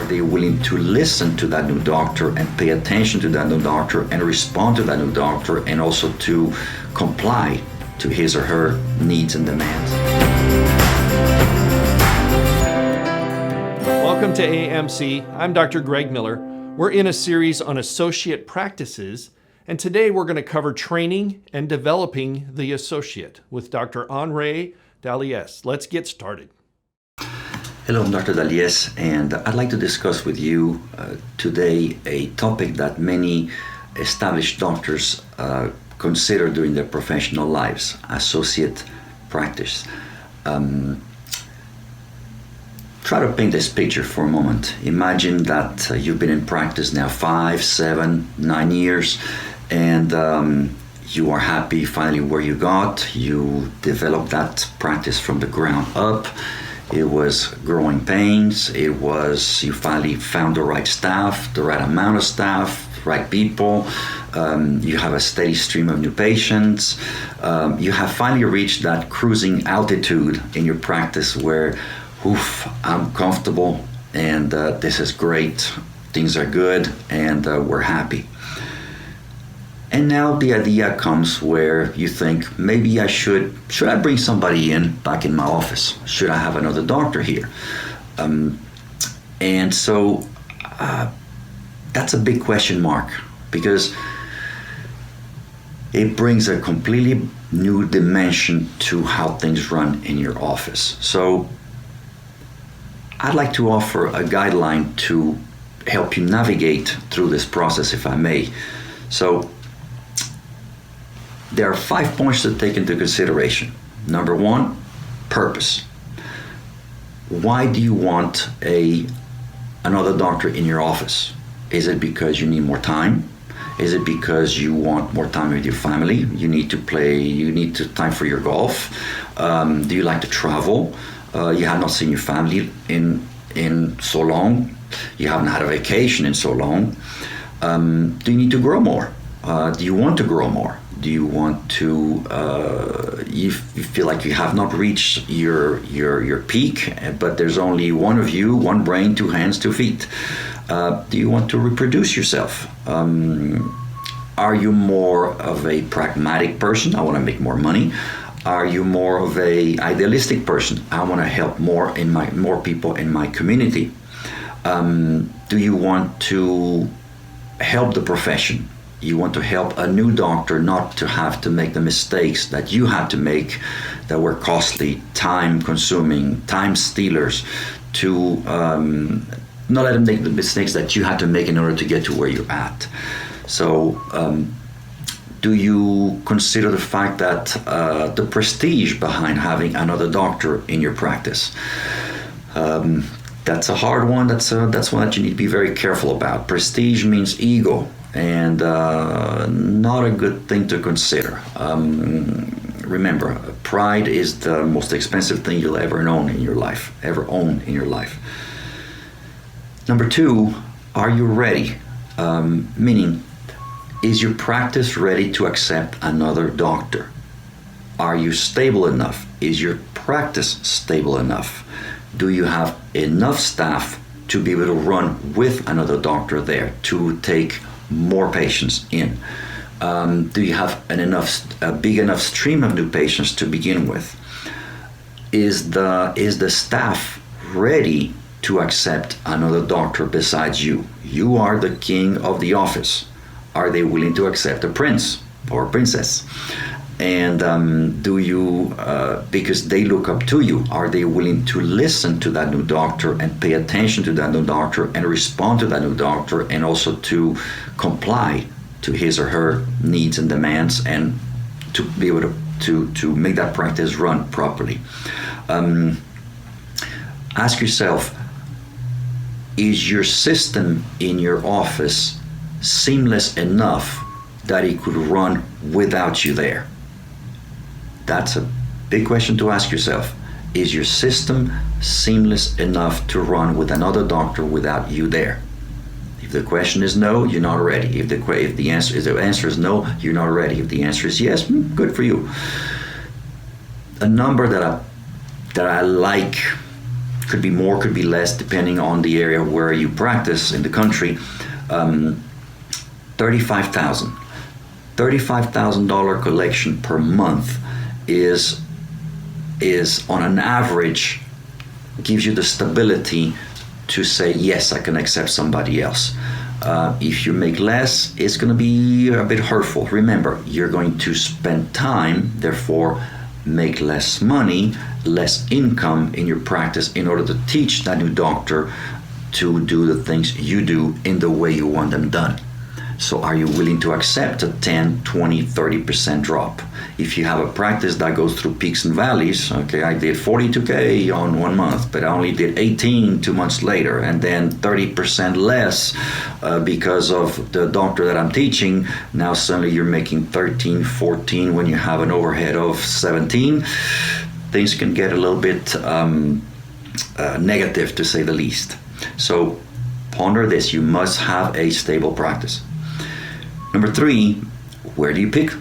Are they willing to listen to that new doctor and pay attention to that new doctor and respond to that new doctor and also to comply to his or her needs and demands? Welcome to AMC. I'm Dr. Greg Miller. We're in a series on associate practices, and today we're going to cover training and developing the associate with Dr. Henri Dallies. Let's get started. Hello, I'm Dr. Dallies, and I'd like to discuss with you today a topic that many established doctors consider during their professional lives: associate practice. Try to paint this picture for a moment. Imagine that you've been in practice now 5, 7, 9 years, and you are happy finally where you got. You developed that practice from the ground up. It was growing pains. You finally found the right staff, the right amount of staff, right people. You have a steady stream of new patients. You have finally reached that cruising altitude in your practice where, oof, I'm comfortable and this is great. Things are good and we're happy. And now the idea comes where you think, maybe should I bring somebody back in my office? Should I have another doctor here? And so that's a big question mark, because it brings a completely new dimension to how things run in your office. So I'd like to offer a guideline to help you navigate through this process, if I may. So there are 5 points to take into consideration. Number 1, purpose. Why do you want another doctor in your office? Is it because you need more time? Is it because you want more time with your family? You need time for your golf? Do you like to travel? You have not seen your family in so long. You haven't had a vacation in so long. Do you need to grow more? Do you want to grow more? Do you want to, you feel like you have not reached your peak, but there's only one of you, one brain, 2 hands, 2 feet? Do you want to reproduce yourself? Are you more of a pragmatic person? I want to make more money. Are you more of a idealistic person? I want to help more people in my community. Do you want to help the profession? You want to help a new doctor not to have to make the mistakes that you had to make, that were costly, time-consuming, time-stealers, to not let them make the mistakes that you had to make in order to get to where you're at. So do you consider the fact that the prestige behind having another doctor in your practice? That's a hard one. That's one that you need to be very careful about. Prestige means ego, and not a good thing to consider. Remember, pride is the most expensive thing you'll ever own in your life. Number 2, are you ready? Meaning, is your practice ready to accept another doctor? Are you stable enough? Is your practice stable enough? Do you have enough staff to be able to run with another doctor there, to take more patients in? Do you have a big enough stream of new patients to begin with? Is the staff ready to accept another doctor besides you? You are the king of the office. Are they willing to accept a prince or princess? And do you, because they look up to you, are they willing to listen to that new doctor and pay attention to that new doctor and respond to that new doctor and also to comply to his or her needs and demands, and to be able to make that practice run properly? Ask yourself, is your system in your office seamless enough that it could run without you there? That's a big question to ask yourself. Is your system seamless enough to run with another doctor without you there? If the question is no, you're not ready. If the answer is no, you're not ready. If the answer is yes, good for you. A number that I like Could be more, could be less, depending on the area where you practice in the country. $35,000. $35,000 collection per month is on an average gives you the stability to say, yes, I can accept somebody else. If you make less, it's going to be a bit hurtful. Remember, you're going to spend time, therefore make less money, less income in your practice in order to teach that new doctor to do the things you do in the way you want them done. So are you willing to accept a 10, 20, 30% drop? If you have a practice that goes through peaks and valleys, okay, I did 42K on 1 month, but I only did 18 2 months later, and then 30% less because of the doctor that I'm teaching. Now suddenly you're making 13, 14 when you have an overhead of 17. Things can get a little bit negative, to say the least. So ponder this, you must have a stable practice. Number 3, where do you pick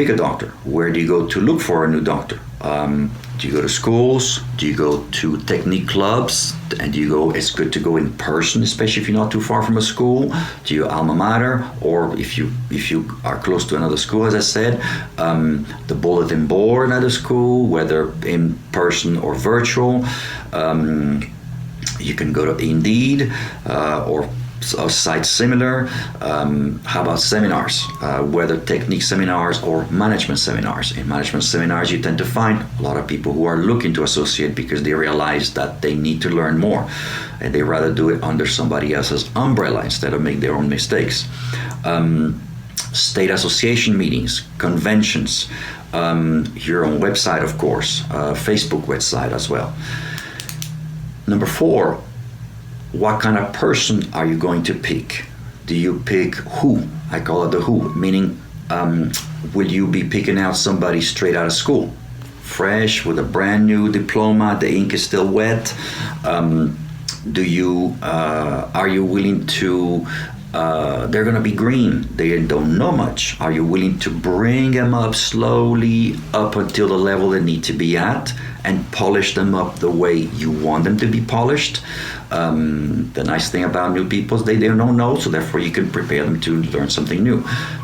a doctor? Where do you go to look for a new doctor? Do you go to schools? Do you go to technique clubs? And it's good to go in person, especially if you're not too far from a school. Do you alma mater? Or if you are close to another school, as I said, the bulletin board at a school, whether in person or virtual. You can go to Indeed or a site similar. How about seminars, whether technique seminars or management seminars? In management seminars, you tend to find a lot of people who are looking to associate because they realize that they need to learn more, and they rather do it under somebody else's umbrella instead of make their own mistakes. State association meetings, conventions, your own website, of course, Facebook website as well. Number 4, what kind of person are you going to pick? Do you pick who? I call it the who, meaning will you be picking out somebody straight out of school, fresh with a brand new diploma, the ink is still wet? Are you willing to, they're going to be green, they don't know much. Are you willing to bring them up slowly up until the level they need to be at and polish them up the way you want them to be polished? The nice thing about new people is they don't know, so therefore you can prepare them to learn something new.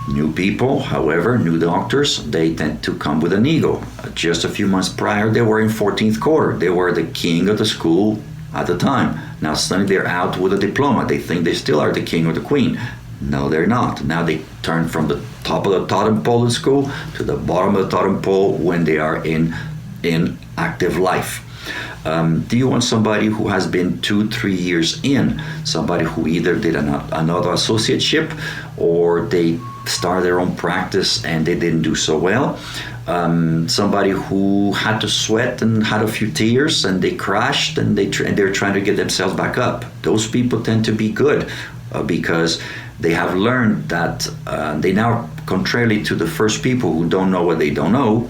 New people, however, new doctors, they tend to come with an ego. Just a few months prior, they were in 14th quarter. They were the king of the school at the time. Now suddenly they're out with a diploma. They think they still are the king or the queen. No, they're not. Now they turn from the top of the totem pole in school to the bottom of the totem pole when they are in active life. Do you want somebody who has been 2-3 years in, somebody who either did another associateship or they started their own practice and they didn't do so well? Somebody who had to sweat and had a few tears and they crashed and they're trying to get themselves back up. Those people tend to be good because they have learned that they now, contrarily to the first people who don't know what they don't know,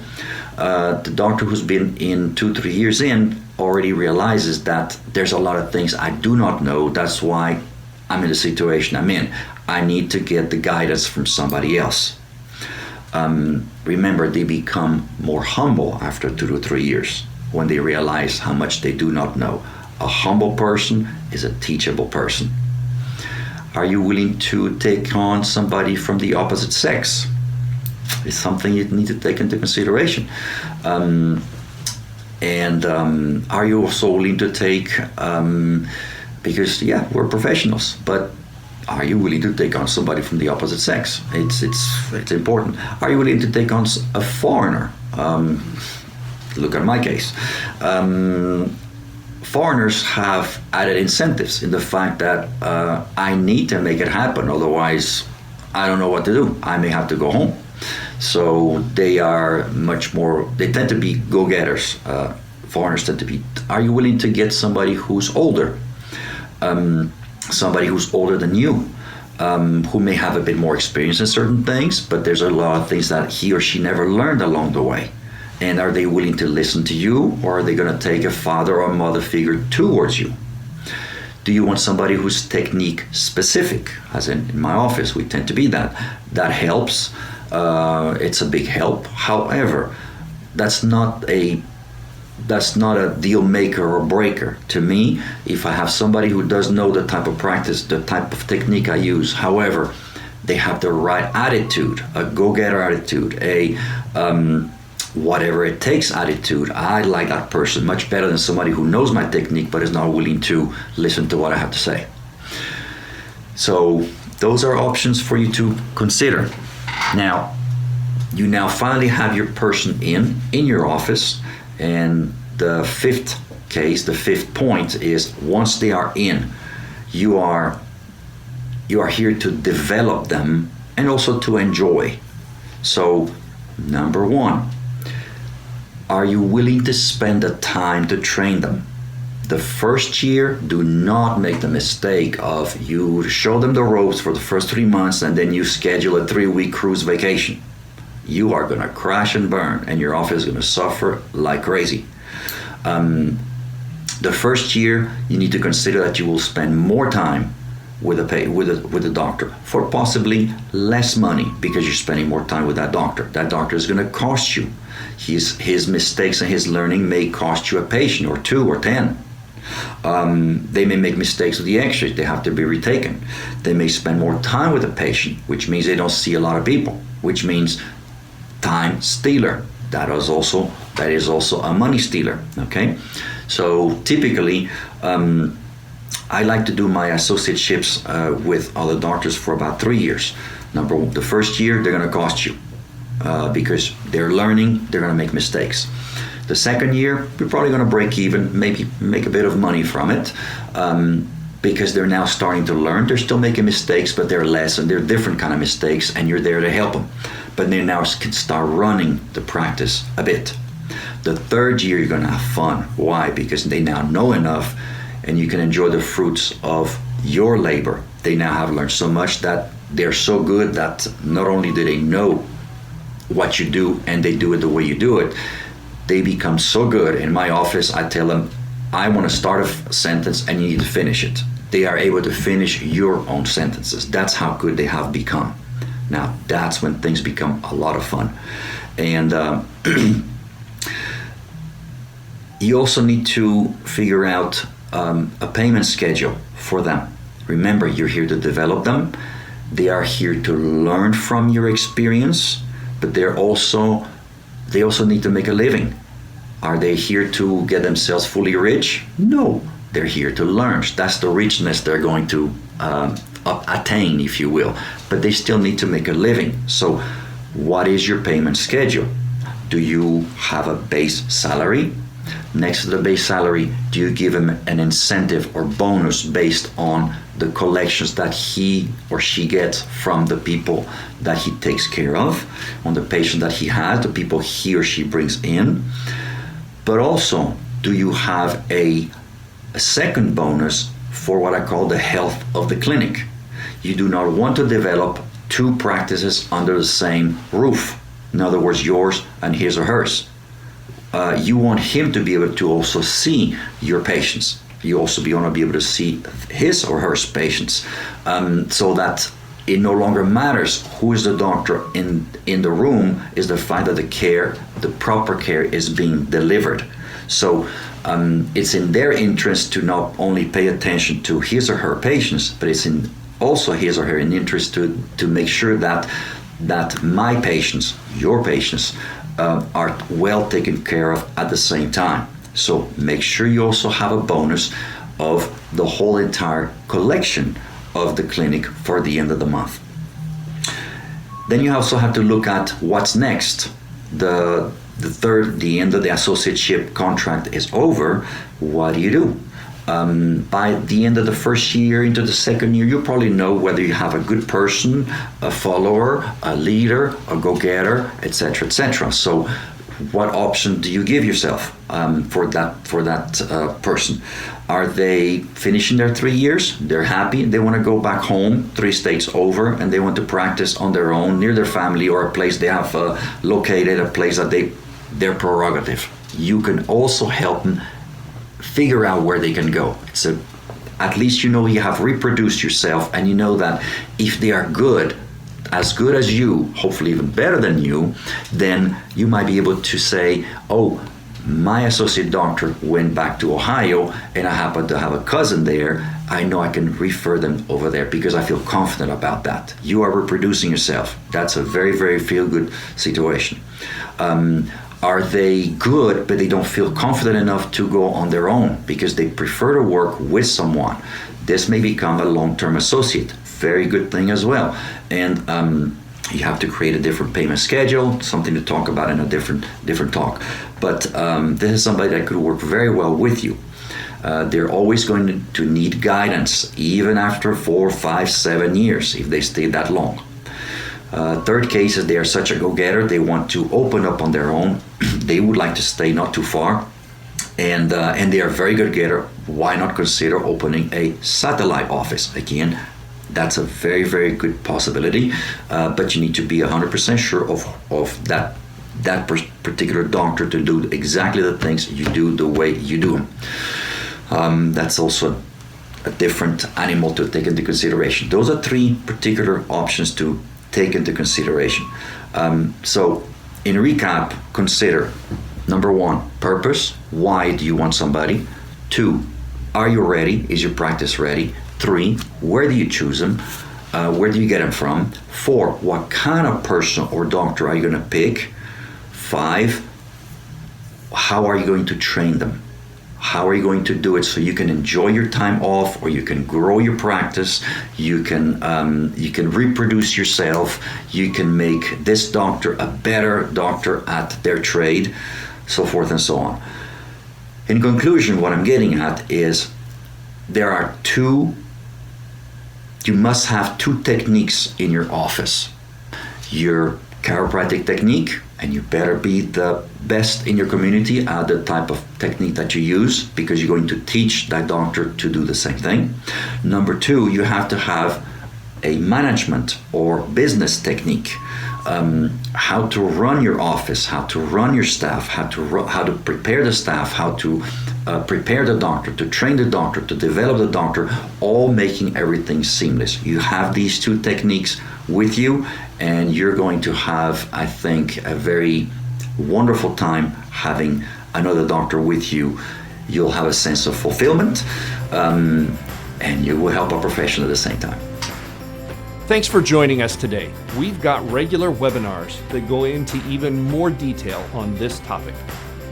the doctor who's been in 2-3 years in already realizes that there's a lot of things I do not know. That's why I'm in the situation I'm in. I need to get the guidance from somebody else. Remember, they become more humble after 2 to 3 years when they realize how much they do not know. A humble person is a teachable person. Are you willing to take on somebody from the opposite sex? It's something you need to take into consideration. Are you also willing to take, because we're professionals, but are you willing to take on somebody from the opposite sex? It's important. Are you willing to take on a foreigner? Look at my case. Foreigners have added incentives in the fact that I need to make it happen, otherwise I don't know what to do. I may have to go home. So they are they tend to be go-getters. Foreigners tend to be. Are you willing to get somebody who's older? Somebody who's older than you, who may have a bit more experience in certain things, but there's a lot of things that he or she never learned along the way. And are they willing to listen to you, or are they going to take a father or mother figure towards you? Do you want somebody who's technique specific? As in my office, we tend to be that. That helps. It's a big help. However, that's not a that's not a deal maker or breaker. To me, if I have somebody who does know the type of practice, the type of technique I use, however, they have the right attitude, a go-getter attitude, a whatever it takes attitude, I like that person much better than somebody who knows my technique but is not willing to listen to what I have to say. So those are options for you to consider. Now, you now finally have your person in your office, and the fifth case, the fifth point is once they are in, you are here to develop them and also to enjoy. So, number one, are you willing to spend the time to train them? The first year, do not make the mistake of you show them the ropes for the first 3 months and then you schedule a 3-week cruise vacation. You are going to crash and burn, and your office is going to suffer like crazy. The first year, you need to consider that you will spend more time with a doctor for possibly less money because you're spending more time with that doctor. That doctor is going to cost you. His mistakes and his learning may cost you a patient or 2 or 10. They may make mistakes with the x-rays. They have to be retaken. They may spend more time with a patient, which means they don't see a lot of people, which means time stealer. That is also a money stealer. Okay, so typically I like to do my associateships with other doctors for about 3 years. The first year they're going to cost you because they're learning, they're going to make mistakes. The second year you're probably going to break even, maybe make a bit of money from it because they're now starting to learn. They're still making mistakes, but they're less and they're different kind of mistakes, and you're there to help them. But they now can start running the practice a bit. The third year you're going to have fun. Why? Because they now know enough and you can enjoy the fruits of your labor. They now have learned so much that they're so good that not only do they know what you do and they do it the way you do it, they become so good. In my office, I tell them, I want to start a sentence and you need to finish it. They are able to finish your own sentences. That's how good they have become. Now, that's when things become a lot of fun. And you also need to figure out a payment schedule for them. Remember, you're here to develop them. They are here to learn from your experience, but they also need to make a living. Are they here to get themselves fully rich? No, they're here to learn. That's the richness they're going to attain, if you will. But they still need to make a living. So what is your payment schedule? Do you have a base salary? Next to the base salary, do you give him an incentive or bonus based on the collections that he or she gets from the people that he takes care of, on the patient that he has, the people he or she brings in? But also, do you have a second bonus for what I call the health of the clinic? You do not want to develop 2 practices under the same roof. In other words, yours and his or hers. You want him to be able to also see your patients. You also want to be able to see his or her patients, so that it no longer matters who is the doctor in the room, is the fact that the proper care is being delivered. So it's in their interest to not only pay attention to his or her patients, but it's also his or her interest to make sure that my patients, your patients, are well taken care of at the same time. So make sure you also have a bonus of the whole entire collection of the clinic for the end of the month. Then you also have to look at what's next. The end of the associateship contract is over. What do you do? By the end of the first year into the second year, you probably know whether you have a good person, a follower, a leader, a go-getter, etc., etc. So what option do you give yourself for that person? Are they finishing their 3 years? They're happy. They want to go back home 3 states over, and they want to practice on their own near their family or a place they have located, a place that their prerogative. You can also help them figure out where they can go. At least you know you have reproduced yourself, and you know that if they are good as you, hopefully even better than you, then you might be able to say, oh, my associate doctor went back to Ohio and I happen to have a cousin there, I know I can refer them over there because I feel confident about that. You are reproducing yourself. That's a very, very feel-good situation. Are they good, but they don't feel confident enough to go on their own because they prefer to work with someone? This may become a long-term associate. Very good thing as well. And you have to create a different payment schedule, something to talk about in a different talk. But this is somebody that could work very well with you. They're always going to need guidance, even after 4, 5, 7 years, if they stay that long. Third case is they are such a go-getter, they want to open up on their own. They would like to stay not too far. And they are very good getter. Why not consider opening a satellite office? Again, that's a very, very good possibility, but you need to be 100% sure of that particular doctor to do exactly the things you do the way you do them. That's also a different animal to take into consideration. Those are 3 particular options to take into consideration. So in recap, consider number 1, purpose. Why do you want somebody? 2, are you ready? Is your practice ready? 3, where do you choose them? Where do you get them from? 4, what kind of person or doctor are you going to pick? 5, how are you going to train them? How are you going to do it so you can enjoy your time off, or you can grow your practice, you can reproduce yourself, you can make this doctor a better doctor at their trade, so forth and so on. In conclusion, what I'm getting at is you must have 2 techniques in your office. Your chiropractic technique, and you better be the best in your community at the type of technique that you use, because you're going to teach that doctor to do the same thing. Number 2, you have to have a management or business technique. How to run your office, how to run your staff, how to prepare the staff, how to prepare the doctor, to train the doctor, to develop the doctor, all making everything seamless. You have these 2 techniques with you, and you're going to have, I think, a very wonderful time having another doctor with you. You'll have a sense of fulfillment, and you will help our profession at the same time. Thanks for joining us today. We've got regular webinars that go into even more detail on this topic.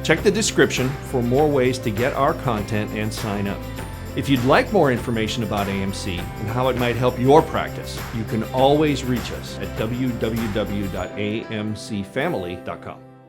Check the description for more ways to get our content and sign up. If you'd like more information about AMC and how it might help your practice, you can always reach us at www.amcfamily.com.